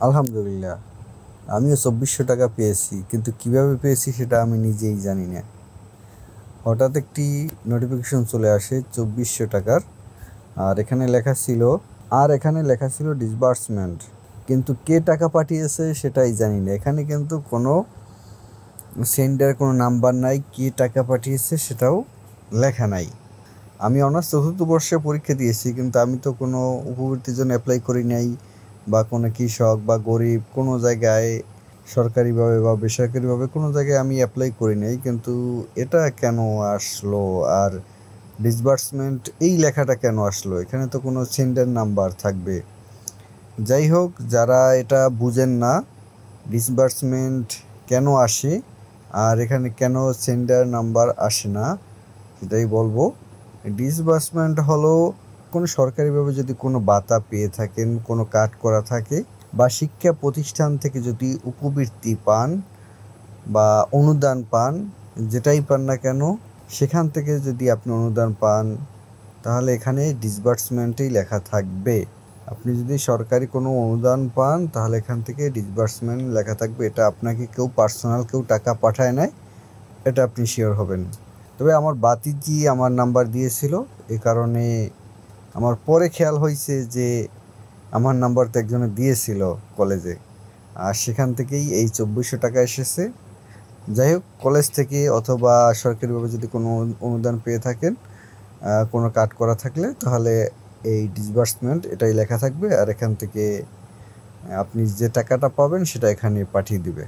আলহামদুলিল্লাহ, আমিও 2400 টাকা পেয়েছি, কিন্তু কিভাবে পেয়েছি সেটা আমি নিজেই জানি না। হঠাৎ একটি নোটিফিকেশন চলে আসে 2400 টাকার। আর এখানে লেখা ছিল ডিসবার্সমেন্ট, কিন্তু কে টাকা পাঠিয়েছে সেটাই জানি না। এখানে কিন্তু কোনো সেন্ডার কোনো নাম্বার নাই, কে টাকা পাঠিয়েছে সেটাও লেখা নাই। আমি অনার্স চতুর্থ বর্ষে পরীক্ষা দিয়েছি, কিন্তু আমি তো কোনো উপবৃত্তির জন্য অ্যাপ্লাই করি নাই, বা কোনো কৃষক বা গরিব কোনো জায়গায় সরকারিভাবে বা বেসরকারিভাবে কোনো জায়গায় আমি অ্যাপ্লাই করি নাই। কিন্তু এটা কেন আসলো? আর ডিসবার্সমেন্ট এই লেখাটা কেন আসলো? এখানে তো কোনো সেন্ডার নাম্বার থাকবে। যাই হোক, যারা এটা বুঝেন না ডিসবার্সমেন্ট কেন আসে আর এখানে কেন সেন্ডার নাম্বার আসে না, সেটাই বলবো। ডিসবার্সমেন্ট হলো কোনো সরকারিভাবে যদি কোনো ভাতা পেয়ে থাকেন, কোনো কাট করা থাকে, বা শিক্ষা প্রতিষ্ঠান থেকে যদি উপবৃত্তি পান বা অনুদান পান, যেটাই পান না কেন, সেখান থেকে যদি আপনি অনুদান পান, তাহলে এখানে ডিসবার্সমেন্টেই লেখা থাকবে। আপনি যদি সরকারি কোনো অনুদান পান তাহলে এখান থেকে ডিসবার্সমেন্ট লেখা থাকবে। এটা আপনাকে কেউ পার্সোনাল কেউ টাকা পাঠায় নাই, এটা আপনি শিওর হবেন। তবে আমার বাতিজি আমার নাম্বার দিয়েছিল, এ কারণে আমার পরে খেয়াল হয়েছে যে আমার নাম্বার তো একজনে দিয়েছিল কলেজে, আর সেখান থেকেই এই 2400 টাকা এসেছে। যাই হোক, কলেজ থেকে অথবা সরকারিভাবে যদি কোনো অনুদান পেয়ে থাকেন, কোনো কাট করা থাকলে, তাহলে এই ডিসবার্সমেন্ট এটাই লেখা থাকবে, আর এখান থেকে আপনি যে টাকাটা পাবেন সেটা এখানে পাঠিয়ে দিবে।